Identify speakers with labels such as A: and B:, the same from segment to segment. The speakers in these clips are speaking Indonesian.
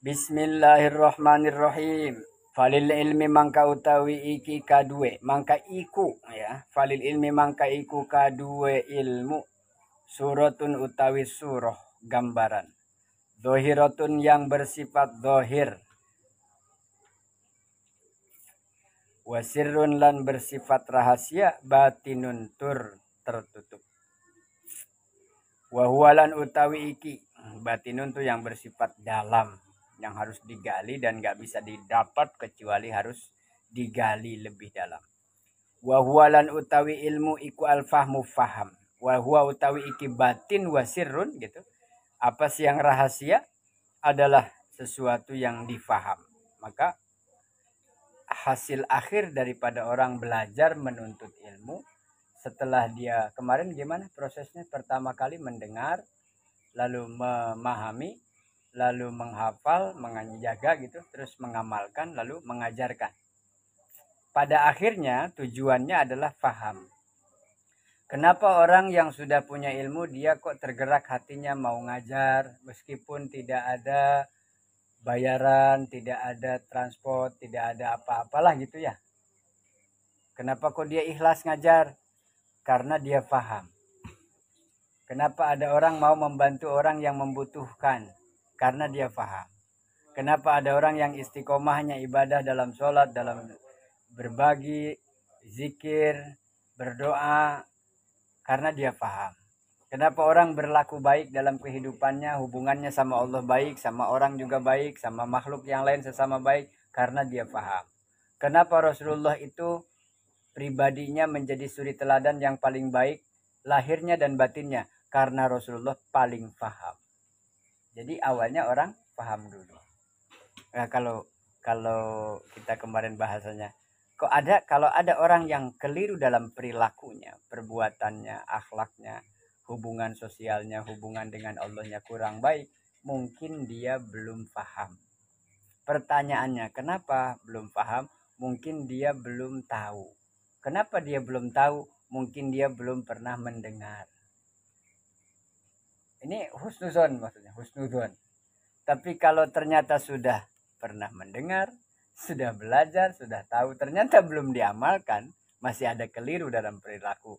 A: Bismillahirrahmanirrahim. Falil ilmi mangka utawi iki kadue, mangka iku ya. Falil ilmi mangka iku kadue ilmu. Suratun utawi surah gambaran. Zohiratun yang bersifat zohir. Wasirrun lan bersifat rahasia, batinun tur tertutup. Wahualan utawi iki, batinun tuh yang bersifat dalam, yang harus digali dan gak bisa didapat kecuali harus digali lebih dalam. Wahualan utawi ilmu iku al-fahmu faham. Wahua utawi iki batin wasirrun gitu. Apa sih yang rahasia? Adalah sesuatu yang difaham. Maka hasil akhir daripada orang belajar menuntut ilmu, setelah dia kemarin gimana prosesnya? Pertama kali mendengar, lalu memahami, lalu menghafal, menjaga gitu, terus mengamalkan, lalu mengajarkan. Pada akhirnya tujuannya adalah faham. Kenapa orang yang sudah punya ilmu dia kok tergerak hatinya mau ngajar meskipun tidak ada bayaran, tidak ada transport, tidak ada apa-apalah gitu ya. Kenapa kok dia ikhlas ngajar? Karena dia faham. Kenapa ada orang mau membantu orang yang membutuhkan? Karena dia faham. Kenapa ada orang yang istiqomahnya ibadah dalam sholat, dalam berbagi, zikir, berdoa? Karena dia faham. Kenapa orang berlaku baik dalam kehidupannya, hubungannya sama Allah baik, sama orang juga baik, sama makhluk yang lain sesama baik? Karena dia faham. Kenapa Rasulullah itu pribadinya menjadi suri teladan yang paling baik, lahirnya dan batinnya? Karena Rasulullah paling faham. Jadi awalnya orang faham dulu. Nah, kalau kita kemarin bahasanya, kalau ada orang yang keliru dalam perilakunya, perbuatannya, akhlaknya, hubungan sosialnya, hubungan dengan Allahnya kurang baik, mungkin dia belum paham. Pertanyaannya, kenapa belum paham? Mungkin dia belum tahu. Kenapa dia belum tahu? Mungkin dia belum pernah mendengar. Ini husnuzon maksudnya, husnuzon. Tapi kalau ternyata sudah pernah mendengar, sudah belajar, sudah tahu, ternyata belum diamalkan, masih ada keliru dalam perilaku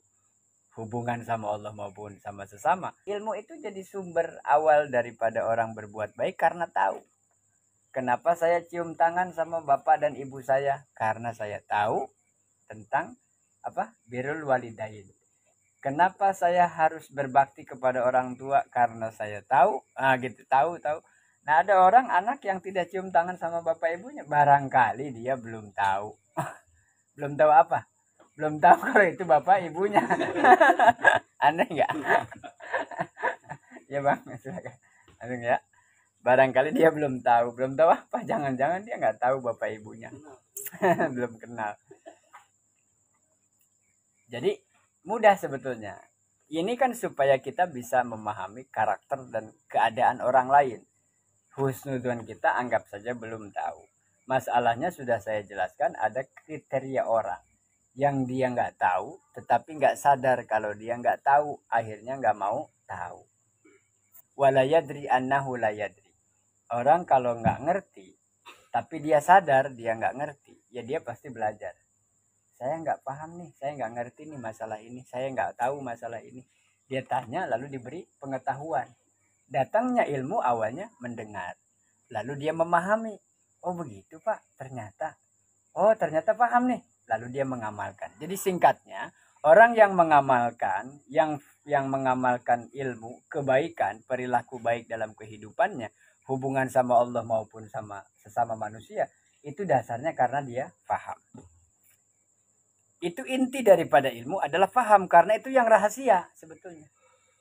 A: hubungan sama Allah maupun sama sesama. Ilmu itu jadi sumber awal daripada orang berbuat baik karena tahu. Kenapa saya cium tangan sama bapak dan ibu saya? Karena saya tahu tentang birrul walidain. Kenapa saya harus berbakti kepada orang tua? Karena saya tahu. Gitu, tahu. Nah, ada orang anak yang tidak cium tangan sama bapak ibunya, barangkali dia belum tahu. Belum tahu apa? Belum tahu kalau itu bapak ibunya. Aneh nggak? Ya bang, silakan. Aneh ya. Barangkali dia belum tahu apa? Jangan-jangan dia nggak tahu bapak ibunya. Belum kenal. Jadi mudah sebetulnya. Ini kan supaya kita bisa memahami karakter dan keadaan orang lain. Husnuzon kita anggap saja belum tahu. Masalahnya sudah saya jelaskan, ada kriteria orang yang dia nggak tahu, tetapi nggak sadar kalau dia nggak tahu, akhirnya nggak mau tahu. Walayadri annahu layadri. Orang kalau nggak ngerti, tapi dia sadar dia nggak ngerti, ya dia pasti belajar. Saya nggak paham nih, saya nggak ngerti nih masalah ini, saya nggak tahu masalah ini. Dia tanya lalu diberi pengetahuan. Datangnya ilmu awalnya mendengar. Lalu dia memahami. Oh begitu pak, ternyata. Oh ternyata paham nih. Lalu dia mengamalkan. Jadi singkatnya, orang yang mengamalkan, yang mengamalkan ilmu, kebaikan, perilaku baik dalam kehidupannya, hubungan sama Allah maupun sama sesama manusia, itu dasarnya karena dia paham. Itu inti daripada ilmu adalah paham, karena itu yang rahasia sebetulnya.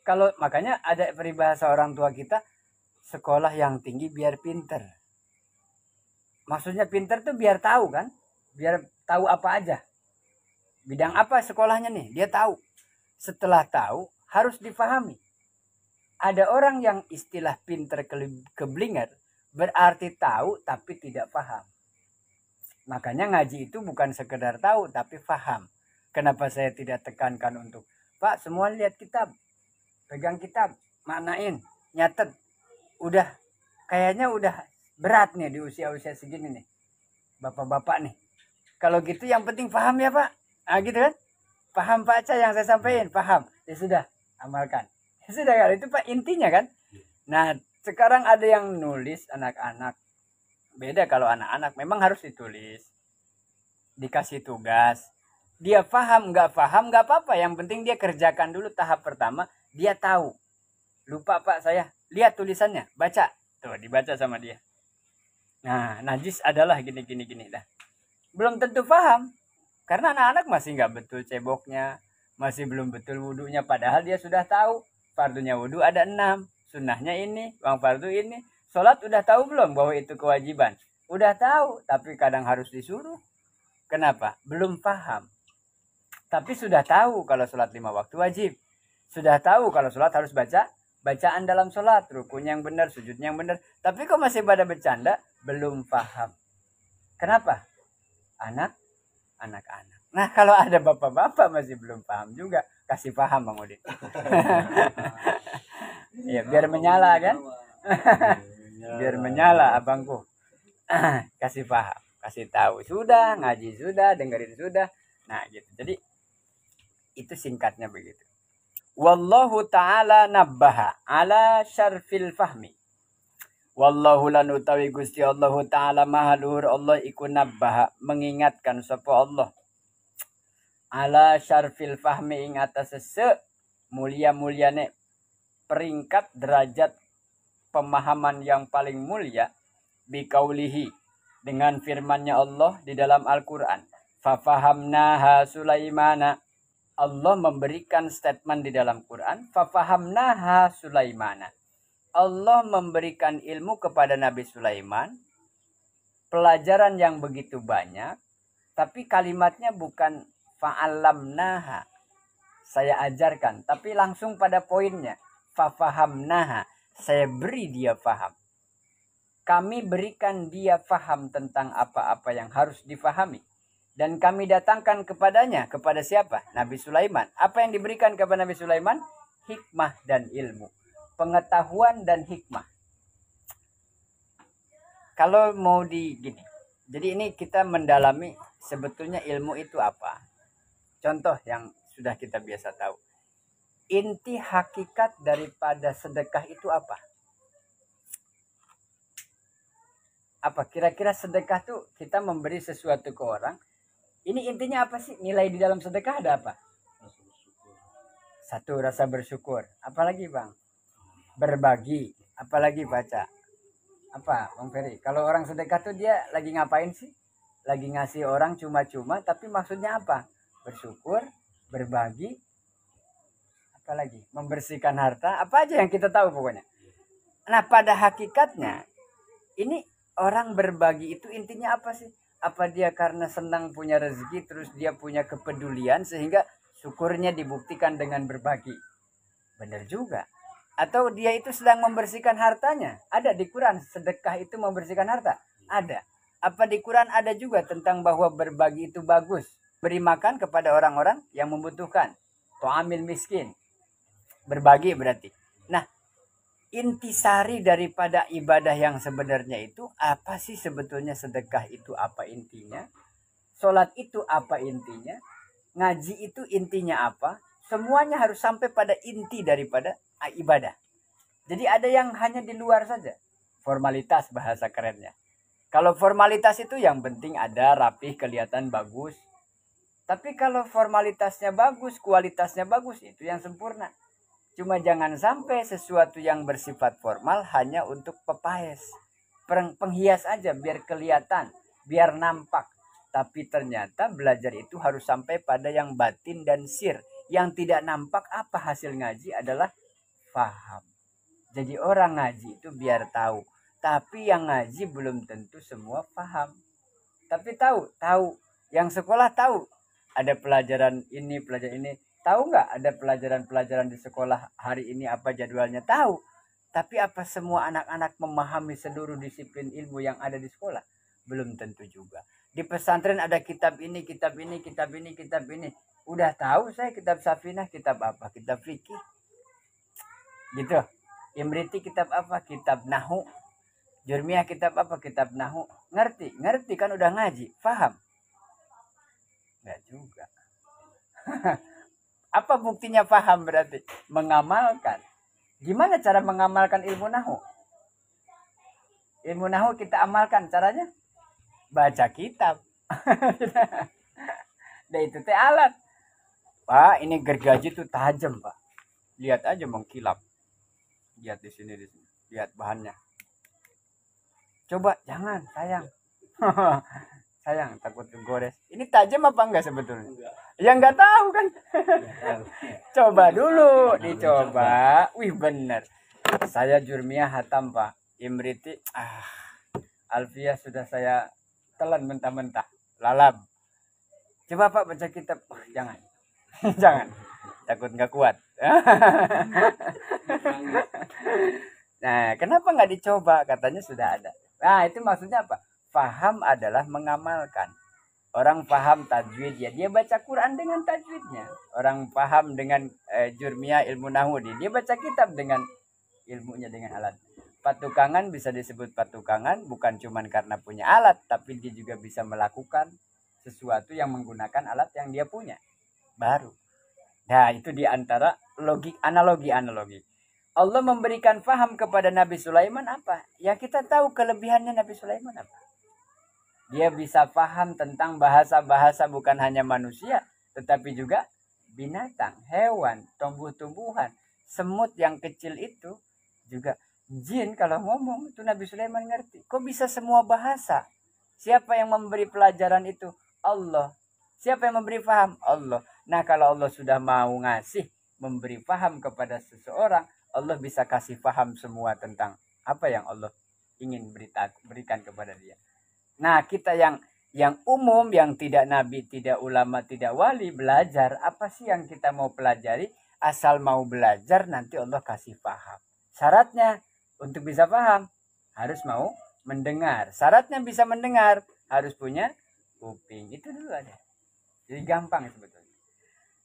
A: Kalau makanya ada peribahasa orang tua kita, sekolah yang tinggi biar pinter. Maksudnya pinter tuh biar tahu kan, biar tahu apa aja, bidang apa sekolahnya nih, dia tahu. Setelah tahu harus dipahami. Ada orang yang istilah pinter keblinger berarti tahu tapi tidak paham. Makanya ngaji itu bukan sekedar tahu tapi paham. Kenapa saya tidak tekankan untuk Pak semua lihat kitab, pegang kitab, maknain, nyatet. Udah kayaknya udah Berat nih di usia-usia segini nih. Bapak-bapak nih. Kalau gitu yang penting paham ya Pak. Ah gitu kan? Paham Pak Aca yang saya sampaikan? Paham. Ya sudah, amalkan. Ya sudah kan? Itu Pak intinya kan? Nah, sekarang ada yang nulis anak-anak. Beda kalau anak-anak memang harus ditulis. Dikasih tugas. Dia paham nggak apa-apa. Yang penting dia kerjakan dulu tahap pertama. Dia tahu. Lupa Pak saya. Lihat tulisannya. Baca. Tuh dibaca sama dia. Nah, najis adalah gini dah. Belum tentu paham. Karena anak-anak masih nggak betul ceboknya. Masih belum betul wudhunya. Padahal dia sudah tahu. Fardunya wudhu ada 6. Sunnahnya ini. Bang fardu ini. Sholat udah tahu belum bahwa itu kewajiban? Udah tahu. Tapi kadang harus disuruh. Kenapa? Belum paham. Tapi sudah tahu kalau sholat 5 waktu wajib. Sudah tahu kalau sholat harus baca bacaan dalam sholat. Rukunya yang benar, sujudnya yang benar. Tapi kok masih pada bercanda? Belum paham. Kenapa? Anak-anak. Nah kalau ada bapak-bapak masih belum paham juga. Kasih paham Bang Udin. Ya biar menyala kan. Biar menyala abangku. Kasih paham. Kasih tahu. Sudah, ngaji sudah, dengerin sudah. Nah gitu. Jadi itu singkatnya begitu. Wallahu ta'ala nabbaha ala syarfil fahmi. Wallahu lan utawi Gusti Allah Ta'ala maha luhur Allah iku nabbaha mengingatkan sapa Allah ala syarfil fahmi ing atas mulia-muliane peringkat derajat pemahaman yang paling mulia biqaulihi dengan firman-Nya Allah di dalam Al-Qur'an. Fa fahamnaha Sulaimana. Allah memberikan statement di dalam Quran, fafahamnaha Sulaimana. Allah memberikan ilmu kepada Nabi Sulaiman, pelajaran yang begitu banyak, tapi kalimatnya bukan fa'alamnaha, saya ajarkan, tapi langsung pada poinnya, fafahamnaha, saya beri dia faham. Kami berikan dia faham tentang apa-apa yang harus difahami. Dan kami datangkan kepadanya. Kepada siapa? Nabi Sulaiman. Apa yang diberikan kepada Nabi Sulaiman? Hikmah dan ilmu. Pengetahuan dan hikmah. Kalau mau gini. Jadi ini kita mendalami sebetulnya ilmu itu apa. Contoh yang sudah kita biasa tahu. Inti hakikat daripada sedekah itu apa? Apa? Kira-kira sedekah tuh kita memberi sesuatu ke orang. Ini intinya apa sih? Nilai di dalam sedekah ada apa? Satu, rasa bersyukur. Apalagi Bang? Berbagi. Apalagi baca? Apa Bang Ferry? Kalau orang sedekah tuh dia lagi ngapain sih? Lagi ngasih orang cuma-cuma. Tapi maksudnya apa? Bersyukur, berbagi. Apalagi? Membersihkan harta. Apa aja yang kita tahu pokoknya. Nah pada hakikatnya. Ini orang berbagi itu intinya apa sih? Apa dia karena senang punya rezeki terus dia punya kepedulian sehingga syukurnya dibuktikan dengan berbagi? Benar juga. Atau dia itu sedang membersihkan hartanya? Ada di Quran sedekah itu membersihkan harta? Ada. Apa di Quran ada juga tentang bahwa berbagi itu bagus? Beri makan kepada orang-orang yang membutuhkan. Tu'amil miskin. Berbagi berarti. Nah, intisari daripada ibadah yang sebenarnya itu apa sih sebetulnya? Sedekah itu apa intinya? Sholat itu apa intinya? Ngaji itu intinya apa? Semuanya harus sampai pada inti daripada ibadah. Jadi ada yang hanya di luar saja. Formalitas bahasa kerennya. Kalau formalitas itu yang penting ada, rapih, kelihatan bagus. Tapi kalau formalitasnya bagus, kualitasnya bagus, itu yang sempurna. Cuma jangan sampai sesuatu yang bersifat formal hanya untuk pepaes. Penghias aja biar kelihatan, biar nampak. Tapi ternyata belajar itu harus sampai pada yang batin dan sir. Yang tidak nampak apa hasil ngaji adalah faham. Jadi orang ngaji itu biar tahu. Tapi yang ngaji belum tentu semua paham. Tapi tahu. Yang sekolah tahu. Ada pelajaran ini, pelajaran ini. Tahu nggak ada pelajaran-pelajaran di sekolah hari ini apa jadwalnya? Tahu. Tapi apa semua anak-anak memahami seluruh disiplin ilmu yang ada di sekolah? Belum tentu juga. Di pesantren ada kitab ini, kitab ini, kitab ini, kitab ini. Udah tahu saya kitab Safinah, kitab apa? Kitab fikih. Gitu. Imriti kitab apa? Kitab Nahu. Jurmiyah kitab apa? Kitab Nahu. Ngerti? Ngerti kan udah ngaji. Paham? Enggak juga. Apa buktinya paham berarti? Mengamalkan. Gimana cara mengamalkan ilmu Nahu? Ilmu Nahu kita amalkan. Caranya? Baca kitab. Dan itu teh alat. Pak, ini gergaji tuh tajam, Pak. Lihat aja mengkilap. Lihat di sini. Lihat bahannya. Coba, jangan, sayang. Sayang, takut kegores. Ini tajam apa enggak sebetulnya? Enggak. Ya enggak tahu kan. Coba dulu, dicoba. Wih, bener. Saya Jurmiyah hatam, Pak. Imriti, Alfiyah sudah saya telan mentah-mentah. Lalab. Coba Pak baca kitab. Oh, jangan. Jangan. Takut nggak kuat. Nah, kenapa nggak dicoba? Katanya sudah ada. Nah, itu maksudnya apa? Faham adalah mengamalkan. Orang paham tajwid ya, dia baca Quran dengan tajwidnya. Orang paham dengan Jurmiyah ilmu Nahudi, dia baca kitab dengan ilmunya, dengan alat. Patukangan bisa disebut patukangan bukan cuma karena punya alat, tapi dia juga bisa melakukan sesuatu yang menggunakan alat yang dia punya baru. Nah, itu diantara analogi. Allah memberikan faham kepada Nabi Sulaiman apa? Ya kita tahu kelebihannya Nabi Sulaiman apa. Dia bisa paham tentang bahasa-bahasa bukan hanya manusia, tetapi juga binatang, hewan, tumbuh-tumbuhan, semut yang kecil itu juga. Jin kalau ngomong itu Nabi Sulaiman ngerti. Kok bisa semua bahasa? Siapa yang memberi pelajaran itu? Allah. Siapa yang memberi paham? Allah. Nah, kalau Allah sudah mau ngasih, memberi paham kepada seseorang, Allah bisa kasih paham semua tentang apa yang Allah ingin berikan kepada dia. Nah, kita yang umum, yang tidak nabi, tidak ulama, tidak wali, belajar, apa sih yang kita mau pelajari? Asal mau belajar, nanti Allah kasih paham. Syaratnya, untuk bisa paham, harus mau mendengar. Syaratnya bisa mendengar, harus punya kuping. Itu dulu aja. Jadi gampang sebetulnya.